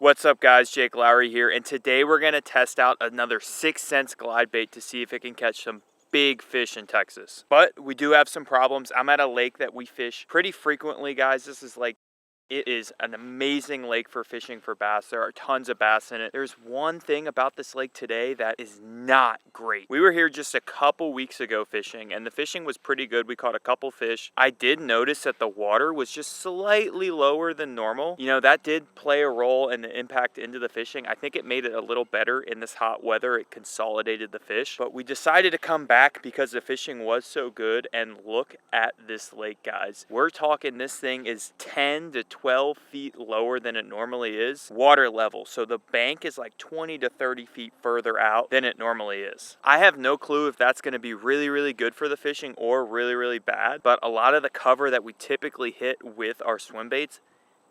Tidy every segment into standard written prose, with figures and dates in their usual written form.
What's up guys, Jake Lowry here, and today we're going to test out another 6 cents glide bait to see if it can catch some big fish in Texas. But we do have some problems. I'm at a lake that we fish pretty frequently, guys. This is like, it is an amazing lake for fishing for bass. There are tons of bass in it. There's one thing about this lake today that is not great. We were here just a couple weeks ago fishing, and the fishing was pretty good. We caught a couple fish. I did notice that the water was just slightly lower than normal. You know, that did play a role in the impact into the fishing. I think it made it a little better in this hot weather. It consolidated the fish. But we decided to come back because the fishing was so good, and look at this lake, guys. We're talking this thing is 10 to 12 feet lower than it normally is water level, so the bank is like 20 to 30 feet further out than it normally is. I have no clue if that's going to be really good for the fishing or really bad, but a lot of the cover that we typically hit with our swim baits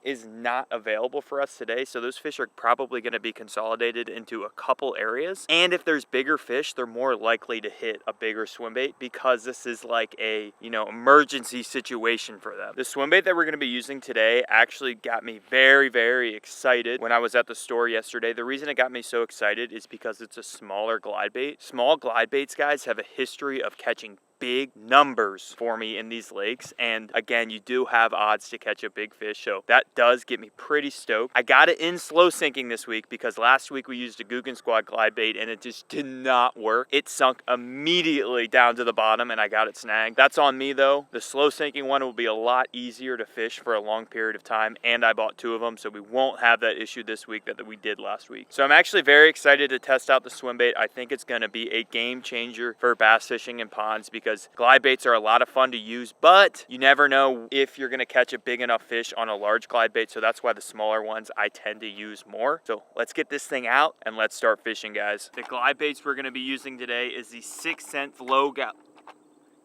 is not available for us today, so those fish are probably going to be consolidated into a couple areas. And if there's bigger fish, they're more likely to hit a bigger swim bait because this is like a, you know, emergency situation for them. The swim bait that we're going to be using today actually got me very excited when I was at the store yesterday. The reason it got me so excited is because it's a smaller glide bait. Small glide baits, guys, have a history of catching big numbers for me in these lakes, and again, you do have odds to catch a big fish, so that does get me pretty stoked. I got it in slow sinking this week because last week we used a Googan Squad glide bait and it just did not work. It sunk immediately down to the bottom and I got it snagged. That's on me though. The slow sinking one will be a lot easier to fish for a long period of time, and I bought 2 of them, so we won't have that issue this week that we did last week. So I'm actually very excited to test out the swim bait. I think it's going to be a game changer for bass fishing in ponds because glide baits are a lot of fun to use, but you never know if you're going to catch a big enough fish on a large glide bait, so that's why the smaller ones I tend to use more. So let's get this thing out and let's start fishing, guys. The glide baits we're going to be using today is the 6 cent Flow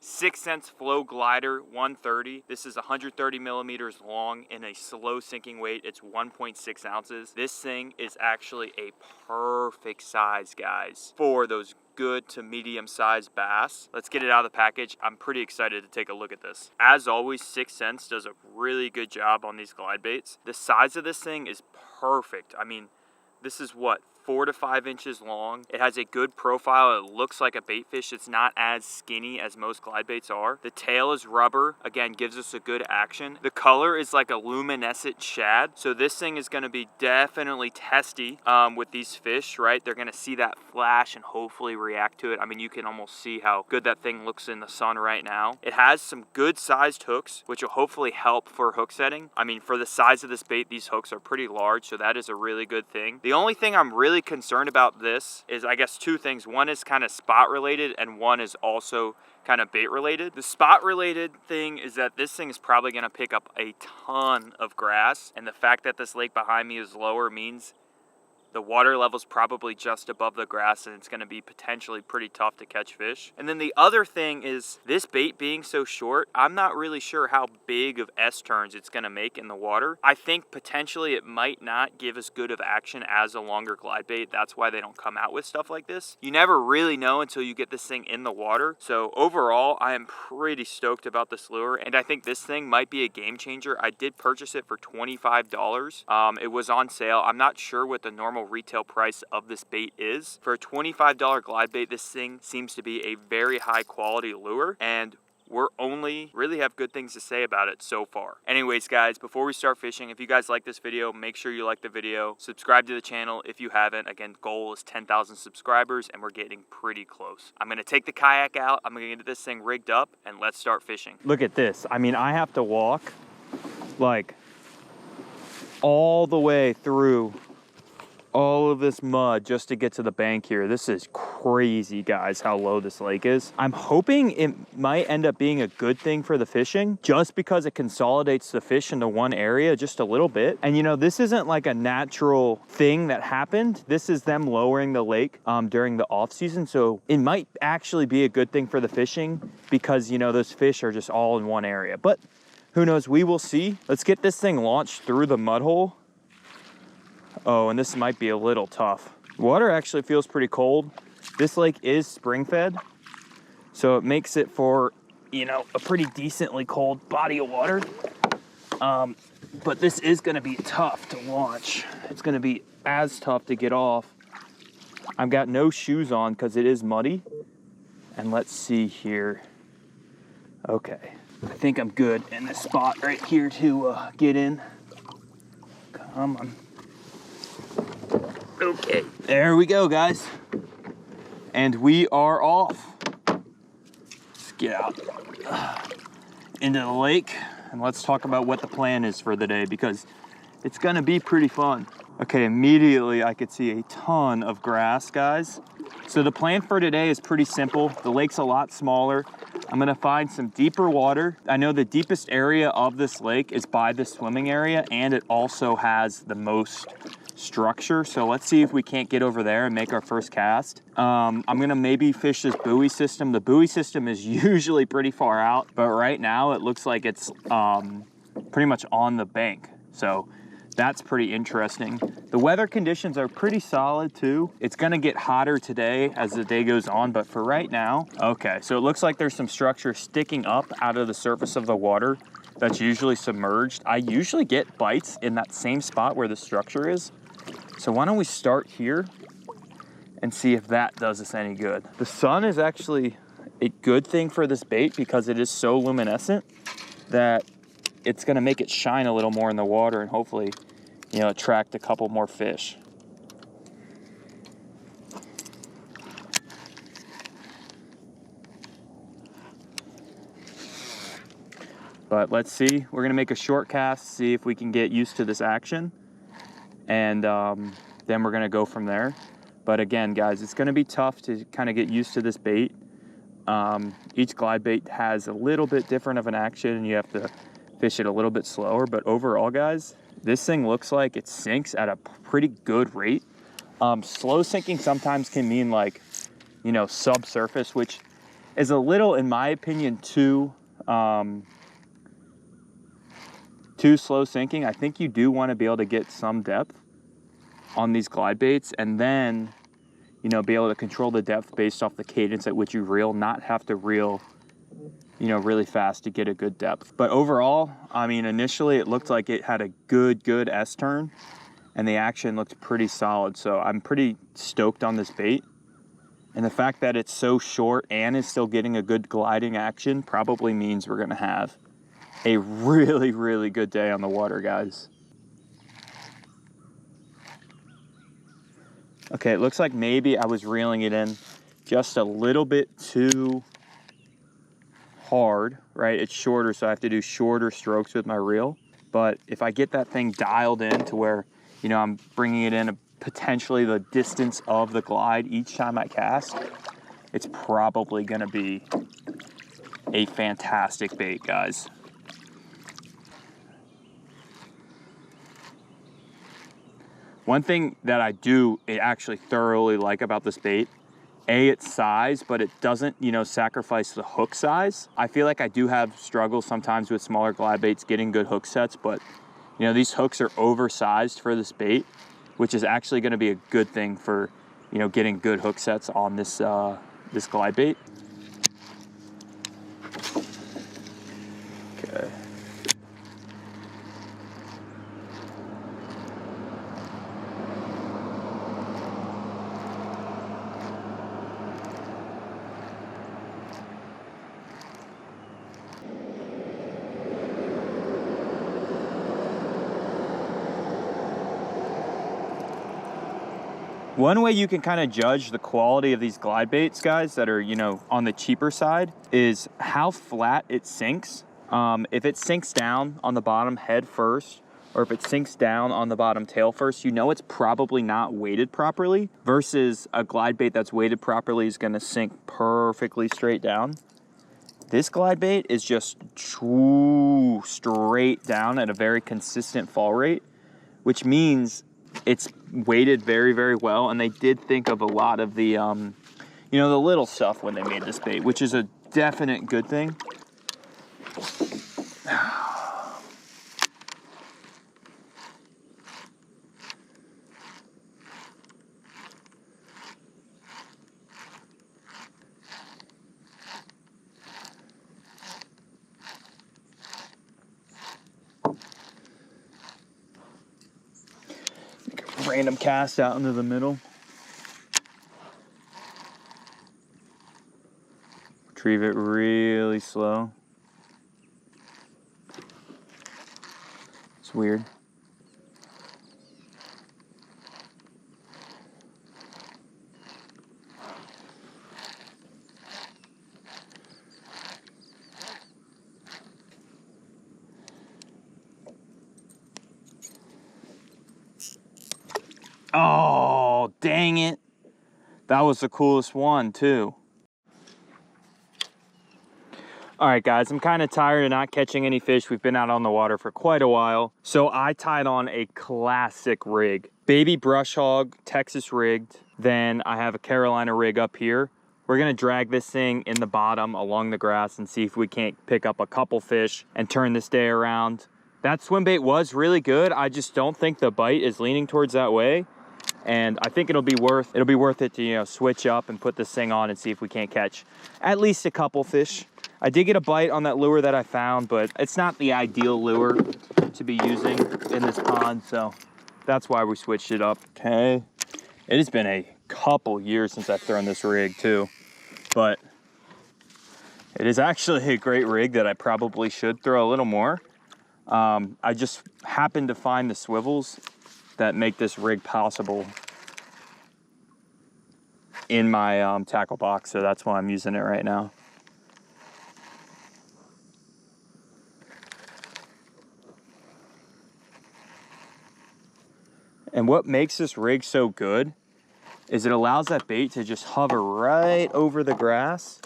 6 cents Flow Glider 130. This is 130 millimeters long in a slow sinking weight. It's 1.6 ounces. This thing is actually a perfect size, guys, for those good to medium sized bass. Let's get it out of the package. I'm pretty excited to take a look at this. As always, 6 cents does a really good job on these glide baits. The size of this thing is perfect. I mean, this is what, 4 to 5 inches long. It has a good profile. It looks like a bait fish. It's not as skinny as most glide baits are. The tail is rubber. Again, gives us a good action. The color is like a luminescent shad. So this thing is going to be definitely testy with these fish, right? They're going to see that flash and hopefully react to it. I mean, you can almost see how good that thing looks in the sun right now. It has some good sized hooks, which will hopefully help for hook setting. I mean, for the size of this bait, these hooks are pretty large, so that is a really good thing. The only thing I'm really concerned about this is, I guess, 2 things. One is kind of spot related and one is also kind of bait related. The spot related thing is that this thing is probably going to pick up a ton of grass, and the fact that this lake behind me is lower means the water level's probably just above the grass, and it's going to be potentially pretty tough to catch fish. And then the other thing is, this bait being so short, I'm not really sure how big of S-turns it's going to make in the water. I think potentially it might not give as good of action as a longer glide bait. That's why they don't come out with stuff like this. You never really know until you get this thing in the water. So overall, I am pretty stoked about this lure, and I think this thing might be a game changer. I did purchase it for $25. It was on sale. I'm not sure what the normal retail price of this bait is. For a $25 glide bait, this thing seems to be a very high quality lure, and we're only really have good things to say about it so far. Anyways, guys, before we start fishing, if you guys like this video, make sure you like the video, subscribe to the channel if you haven't. Again, goal is 10,000 subscribers and we're getting pretty close. I'm gonna take the kayak out, I'm gonna get this thing rigged up, and let's start fishing. Look at this. I mean, I have to walk like all the way through all of this mud just to get to the bank here. This is crazy, guys, how low this lake is. I'm hoping it might end up being a good thing for the fishing just because it consolidates the fish into one area just a little bit. And you know, this isn't like a natural thing that happened. This is them lowering the lake during the off season. So it might actually be a good thing for the fishing because, you know, those fish are just all in one area. But who knows, we will see. Let's get this thing launched through the mud hole. Oh, and this might be a little tough. Water actually feels pretty cold. This lake is spring fed, so it makes it for, you know, a pretty decently cold body of water. but this is gonna be tough to launch. It's gonna be as tough to get off. I've got no shoes on because it is muddy. And let's see here. Okay, I think I'm good in this spot right here to get in. Come on. Okay, there we go, guys. And we are off. Let's get out into the lake and let's talk about what the plan is for the day, because it's gonna be pretty fun. Okay, immediately I could see a ton of grass, guys. So the plan for today is pretty simple. The lake's a lot smaller. I'm gonna find some deeper water. I know the deepest area of this lake is by the swimming area, and it also has the most structure. So let's see if we can't get over there and make our first cast. I'm gonna maybe fish this buoy system. The buoy system is usually pretty far out, but right now it looks like it's pretty much on the bank. So that's pretty interesting. The weather conditions are pretty solid too. It's gonna get hotter today as the day goes on, but for right now, okay, so it looks like there's some structure sticking up out of the surface of the water that's usually submerged. I usually get bites in that same spot where the structure is. So why don't we start here and see if that does us any good. The sun is actually a good thing for this bait because it is so luminescent that it's gonna make it shine a little more in the water and hopefully, you know, attract a couple more fish. But let's see, we're gonna make a short cast, see if we can get used to this action. And then we're gonna go from there. But again, guys, it's gonna be tough to kind of get used to this bait. Each glide bait has a little bit different of an action and you have to fish it a little bit slower, but overall, guys, this thing looks like it sinks at a pretty good rate. Slow sinking sometimes can mean like, you know, subsurface, which is a little, in my opinion, too slow sinking. I think you do want to be able to get some depth on these glide baits and then, you know, be able to control the depth based off the cadence at which you reel, not have to reel, you know, really fast to get a good depth. But overall, I mean, initially it looked like it had a good S-turn and the action looked pretty solid. So I'm pretty stoked on this bait. And the fact that it's so short and is still getting a good gliding action probably means we're gonna have a really good day on the water, guys. Okay, it looks like maybe I was reeling it in just a little bit too hard, right? It's shorter, so I have to do shorter strokes with my reel. But if I get that thing dialed in to where, you know, I'm bringing it in potentially the distance of the glide each time I cast, it's probably gonna be a fantastic bait, guys. One thing that I do actually thoroughly like about this bait, its size, but it doesn't, you know, sacrifice the hook size. I feel like I do have struggles sometimes with smaller glide baits getting good hook sets, but you know, these hooks are oversized for this bait, which is actually going to be a good thing for, you know, getting good hook sets on this this glide bait. Okay. One way you can kind of judge the quality of these glide baits, guys, that are, you know, on the cheaper side is how flat it sinks. If it sinks down on the bottom head first, or if it sinks down on the bottom tail first, you know it's probably not weighted properly, versus a glide bait that's weighted properly is gonna sink perfectly straight down. This glide bait is just straight down at a very consistent fall rate, which means it's weighted very well, and they did think of a lot of the, you know, the little stuff when they made this bait, which is a definite good thing. random cast out into the middle. Retrieve it really slow. It's weird. Oh, dang it. That was the coolest one too. All right, guys, I'm kind of tired of not catching any fish. We've been out on the water for quite a while. So I tied on a classic rig. Baby brush hog, Texas rigged. Then I have a Carolina rig up here. We're gonna drag this thing in the bottom along the grass and see if we can't pick up a couple fish and turn this day around. That swim bait was really good. I just don't think the bite is leaning towards that way. And I think it'll be worth it to, you know, switch up and put this thing on and see if we can't catch at least a couple fish. I did get a bite on that lure that I found, but it's not the ideal lure to be using in this pond, so that's why we switched it up. Okay, it has been a couple years since I've thrown this rig too, but it is actually a great rig that I probably should throw a little more. I just happened to find the swivels that make this rig possible in my tackle box, so that's why I'm using it right now. And what makes this rig so good is it allows that bait to just hover right over the grass,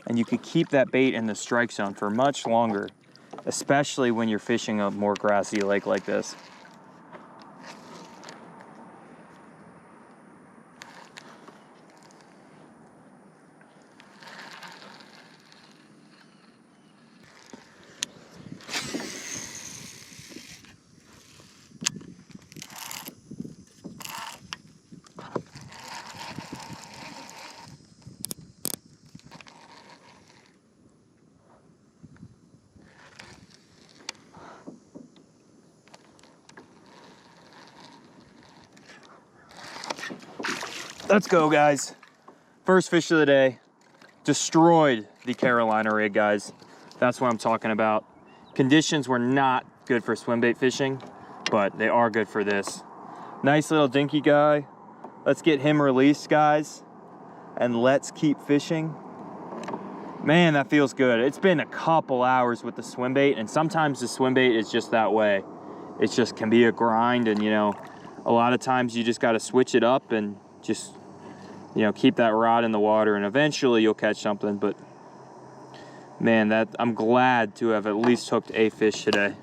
and you can keep that bait in the strike zone for much longer, especially when you're fishing a more grassy lake like this. Let's go, guys. First fish of the day. Destroyed the Carolina rig, guys. That's what I'm talking about. Conditions were not good for swim bait fishing, but they are good for this. Nice little dinky guy. Let's get him released, guys, and let's keep fishing. Man, that feels good. It's been a couple hours with the swim bait, and sometimes the swim bait is just that way. It just can be a grind, and you know, a lot of times you just got to switch it up and just, you know, keep that rod in the water, and eventually you'll catch something. But man, that I'm glad to have at least hooked a fish today.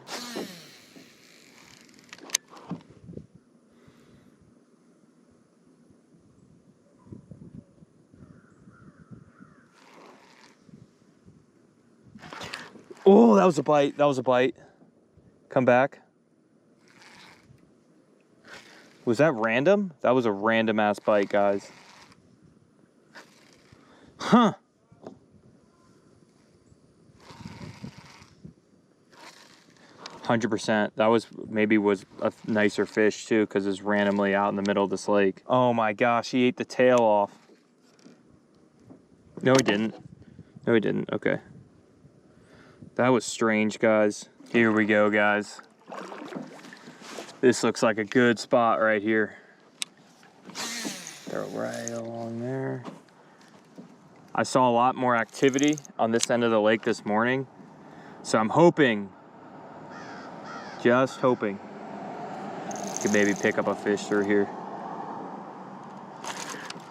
Oh, that was a bite. That was a bite. Come back. Was that random? That was a random ass bite, guys. Huh. %. That was a nicer fish too, because it's randomly out in the middle of this lake. Oh my gosh, he ate the tail off. No, he didn't. No, he didn't. Okay. That was strange, guys. Here we go, guys. This looks like a good spot right here. They're right along there. I saw a lot more activity on this end of the lake this morning, so I'm hoping, just hoping, could maybe pick up a fish through here.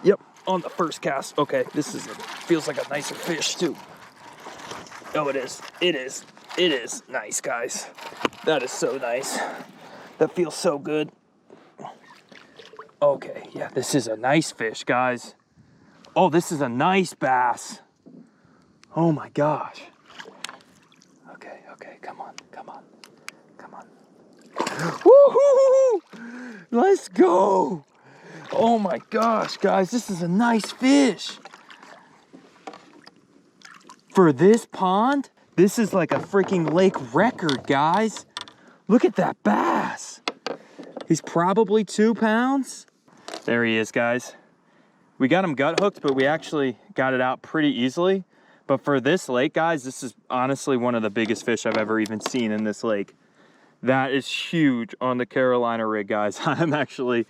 Yep, on the first cast. Okay, feels like a nicer fish too. Oh, it is. It is. It is nice, guys. That is so nice. That feels so good. Okay, yeah, this is a nice fish, guys. Oh, this is a nice bass. Oh my gosh. Okay, okay, come on, come on, come on. Woohoo! Let's go. Oh my gosh, guys, this is a nice fish. For this pond, this is like a freaking lake record, guys. Look at that bass. He's probably 2 pounds. There he is, guys. We got him gut hooked, but we actually got it out pretty easily. But for this lake, guys, this is honestly one of the biggest fish I've ever even seen in this lake. That is huge on the Carolina rig, guys. I'm actually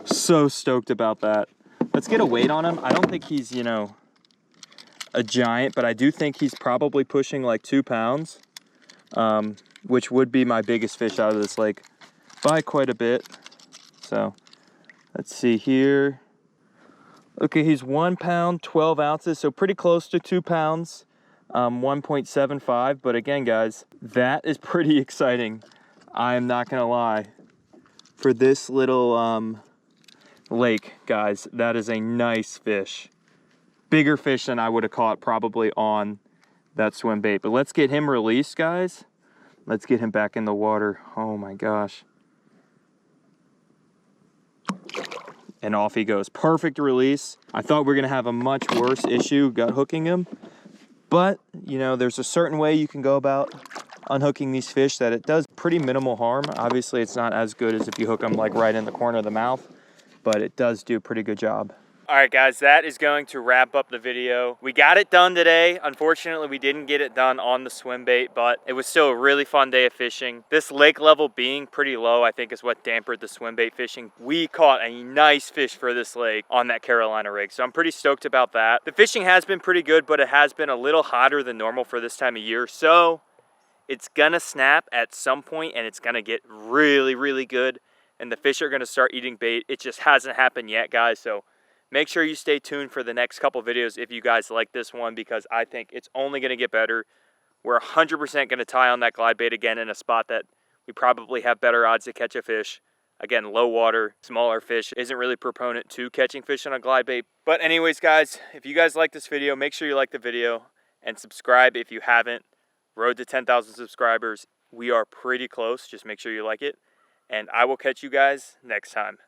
so stoked about that. Let's get a weight on him. I don't think he's, you know, a giant, but I do think he's probably pushing like 2 pounds, which would be my biggest fish out of this lake by quite a bit. So let's see here. Okay, he's 1 pound, 12 ounces, so pretty close to 2 pounds, 1.75. But again, guys, that is pretty exciting. I am not gonna lie. For this little lake, guys, that is a nice fish. Bigger fish than I would have caught probably on that swim bait. But let's get him released, guys. Let's get him back in the water. Oh my gosh. And off he goes. Perfect release. I thought we were gonna have a much worse issue gut hooking him. But, you know, there's a certain way you can go about unhooking these fish that it does pretty minimal harm. Obviously, it's not as good as if you hook them like right in the corner of the mouth, but it does do a pretty good job. All right, guys, that is going to wrap up the video. We got it done today. Unfortunately, we didn't get it done on the swim bait, but it was still a really fun day of fishing. This lake level being pretty low, I think, is what dampened the swim bait fishing. We caught a nice fish for this lake on that Carolina rig, so I'm pretty stoked about that. The fishing has been pretty good, but it has been a little hotter than normal for this time of year, so it's gonna snap at some point and it's gonna get really, really good, and the fish are gonna start eating bait. It just hasn't happened yet, guys, so make sure you stay tuned for the next couple videos if you guys like this one, because I think it's only going to get better. We're 100% going to tie on that glide bait again in a spot that we probably have better odds to catch a fish. Again, low water, smaller fish, isn't really proponent to catching fish on a glide bait. But anyways, guys, if you guys like this video, make sure you like the video and subscribe if you haven't. Road to 10,000 subscribers. We are pretty close. Just make sure you like it. And I will catch you guys next time.